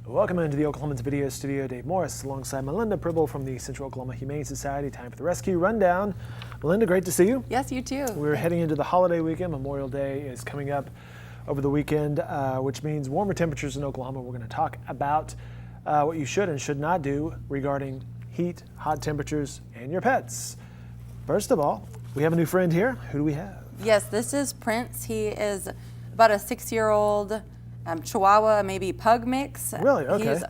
Welcome into the Oklahoman's video studio. Dave Morris alongside Melinda Prible from the Central Oklahoma Humane Society. Time for the rescue rundown. Melinda, great to see you. Yes, you too. We're heading into the holiday weekend. Memorial Day is coming up over the weekend, which means warmer temperatures in Oklahoma. We're going to talk about what you should and should not do regarding heat, hot temperatures, and your pets. First of all, we have a new friend here. Who do we have? Yes, this is Prince. He is about a 6-year-old Chihuahua, maybe pug mix. Really? Okay.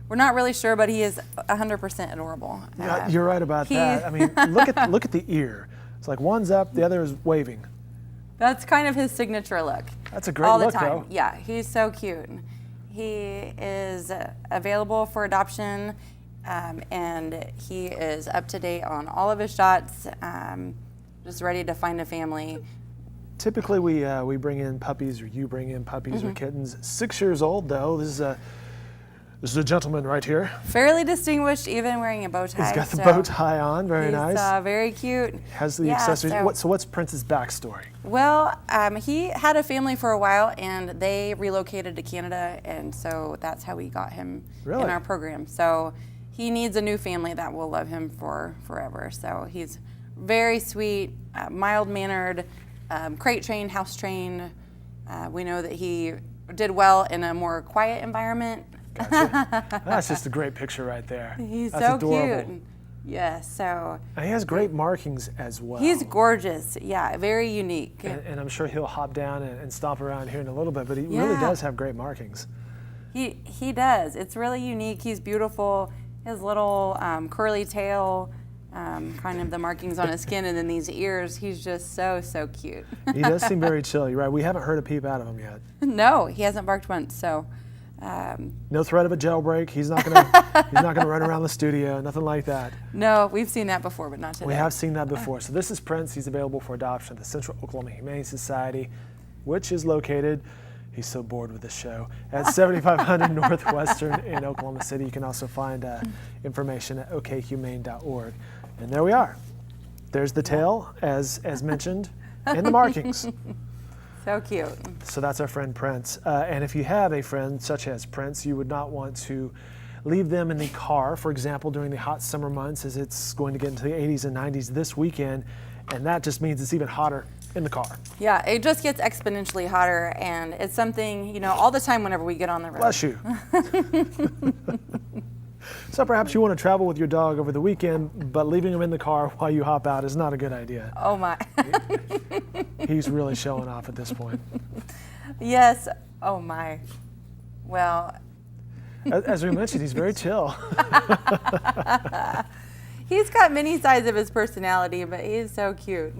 We're not really sure, but he is 100% adorable. Yeah, you're right about that. I mean, look at the ear. It's like one's up, the other is waving. That's kind of his signature look. That's a great all the look, time. though. Yeah, he's so cute. He is available for adoption, and he is up to date on all of his shots. Just ready to find a family. Typically, we bring in puppies, or you bring in puppies or kittens. 6 years old, though. This is a gentleman right here. Fairly distinguished, even wearing a bow tie. He's got the bow tie on. Very nice. He's very cute. Has the accessories. So what's Prince's backstory? Well, he had a family for a while, and they relocated to Canada, and so that's how we got him in our program. So he needs a new family that will love him for forever. So he's very sweet, mild-mannered, crate trained, house trained. We know that he did well in a more quiet environment. Gotcha. That's just a great picture right there. He's That's so adorable. cute. Yes, so. And he has great markings as well. He's gorgeous. Yeah, very unique. And I'm sure he'll hop down and stomp around here in a little bit, but he really does have great markings. He does. It's really unique. He's beautiful. His little curly tail, kind of the markings on his skin, and then these ears. He's just so cute. He does seem very chill. You're right. We haven't heard a peep out of him yet. No, he hasn't barked once. So. No threat of a jailbreak. He's not gonna run around the studio. Nothing like that. No, we've seen that before, but not today. We have seen that before. So this is Prince. He's available for adoption at the Central Oklahoma Humane Society, which is located. He's so bored with this show at 7500 Northwestern in Oklahoma City. You can also find information at okhumane.org. And there we are. There's the tail, as mentioned, and the markings. So cute. So that's our friend Prince. And if you have a friend such as Prince, you would not want to leave them in the car, for example, during the hot summer months, as it's going to get into the 80s and 90s this weekend. And that just means it's even hotter in the car. Yeah, it just gets exponentially hotter, and it's something, all the time whenever we get on the road. Bless you. So perhaps you want to travel with your dog over the weekend, but leaving him in the car while you hop out is not a good idea. Oh my. He's really showing off at this point. Yes. Oh my. Well. As we mentioned, he's very chill. He's got many sides of his personality, but he's so cute.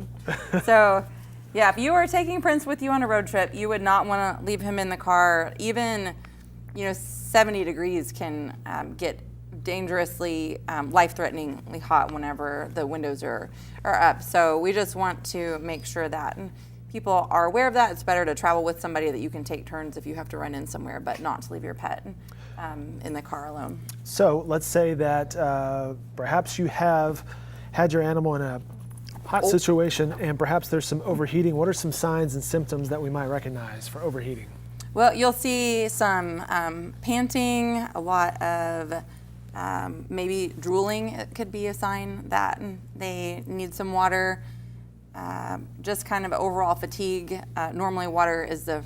So, yeah, if you were taking Prince with you on a road trip, you would not want to leave him in the car. Even, 70 degrees can get dangerously, life-threateningly hot whenever the windows are up. So we just want to make sure that people are aware of that. It's better to travel with somebody that you can take turns if you have to run in somewhere, but not to leave your pet in the car alone. So let's say that perhaps you have had your animal in a hot situation and perhaps there's some overheating. What are some signs and symptoms that we might recognize for overheating? Well, you'll see some panting, a lot of maybe drooling. It could be a sign that they need some water. Just kind of overall fatigue. Normally water is the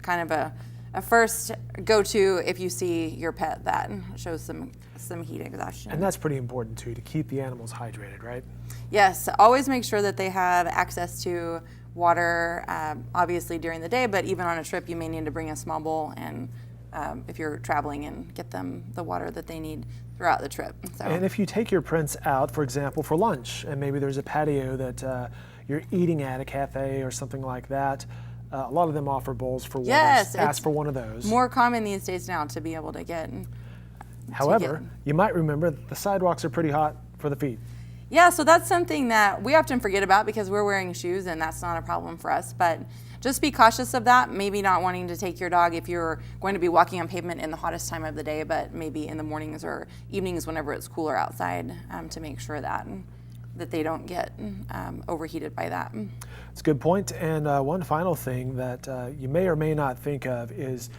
kind of a first go-to if you see your pet that shows some heat exhaustion. And that's pretty important too, to keep the animals hydrated, right? Yes, always make sure that they have access to water, obviously during the day, but even on a trip you may need to bring a small bowl and if you're traveling, and get them the water that they need throughout the trip. So. And if you take your Prince out, for example, for lunch, and maybe there's a patio that you're eating at, a cafe or something like that, a lot of them offer bowls for water. Yes, ask for one of those. More common these days now to be able to get. However, you might remember that the sidewalks are pretty hot for the feet. Yeah, so that's something that we often forget about because we're wearing shoes and that's not a problem for us. But just be cautious of that. Maybe not wanting to take your dog if you're going to be walking on pavement in the hottest time of the day, but maybe in the mornings or evenings whenever it's cooler outside, to make sure that they don't get overheated by that. It's a good point. And one final thing that you may or may not think of is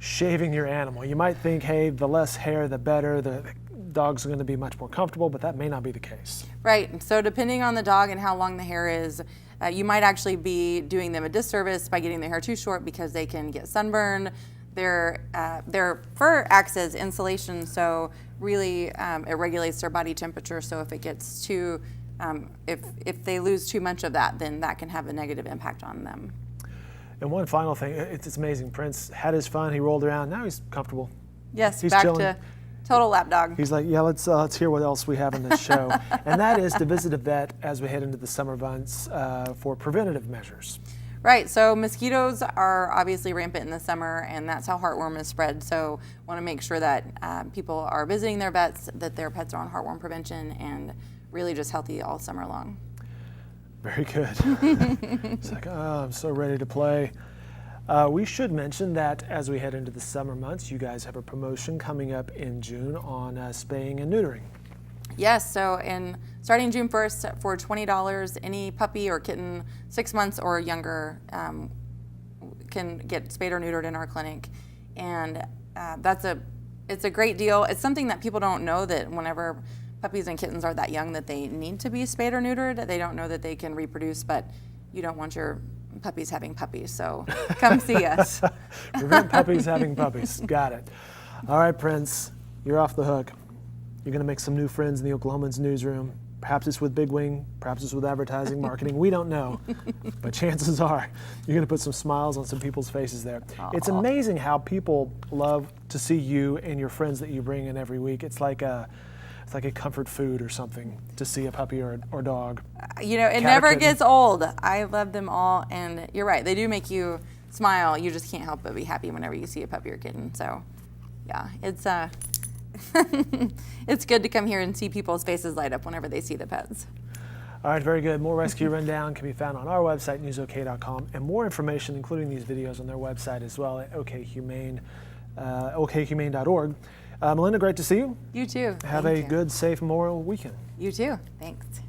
shaving your animal. You might think, hey, the less hair, the better. The dog's going to be much more comfortable, but that may not be the case. Right. So depending on the dog and how long the hair is, you might actually be doing them a disservice by getting their hair too short because they can get sunburned. Their fur acts as insulation, so really it regulates their body temperature. So if it gets too, if they lose too much of that, then that can have a negative impact on them. And one final thing, it's amazing. Prince had his fun. He rolled around. Now he's comfortable. Yes, he's back chilling. to total lap dog. He's like, yeah, let's hear what else we have in this show. And that is to visit a vet as we head into the summer months for preventative measures. Right, so mosquitoes are obviously rampant in the summer, and that's how heartworm is spread. So want to make sure that people are visiting their vets, that their pets are on heartworm prevention, and really just healthy all summer long. Very good. It's like, oh, I'm so ready to play. We should mention that as we head into the summer months, you guys have a promotion coming up in June on spaying and neutering. Yes, so starting June 1st for $20, any puppy or kitten 6 months or younger can get spayed or neutered in our clinic. And it's a great deal. It's something that people don't know, that whenever puppies and kittens are that young that they need to be spayed or neutered. They don't know that they can reproduce, but you don't want your puppies having puppies, so come see us. Prevent puppies having puppies. Got it. All right, Prince, you're off the hook. You're going to make some new friends in the Oklahoman's newsroom. Perhaps it's with Big Wing, perhaps it's with advertising, marketing. We don't know, but chances are you're going to put some smiles on some people's faces there. Aww. It's amazing how people love to see you and your friends that you bring in every week. It's like a comfort food or something to see a puppy or dog. You know, it never gets old. I love them all, and you're right. They do make you smile. You just can't help but be happy whenever you see a puppy or kitten. So, yeah, it's it's good to come here and see people's faces light up whenever they see the pets. All right, very good. More Rescue Rundown can be found on our website, newsok.com, and more information, including these videos, on their website as well at okhumane.org. Melinda, great to see you. You too. Have a good, safe Memorial weekend. You too. Thanks.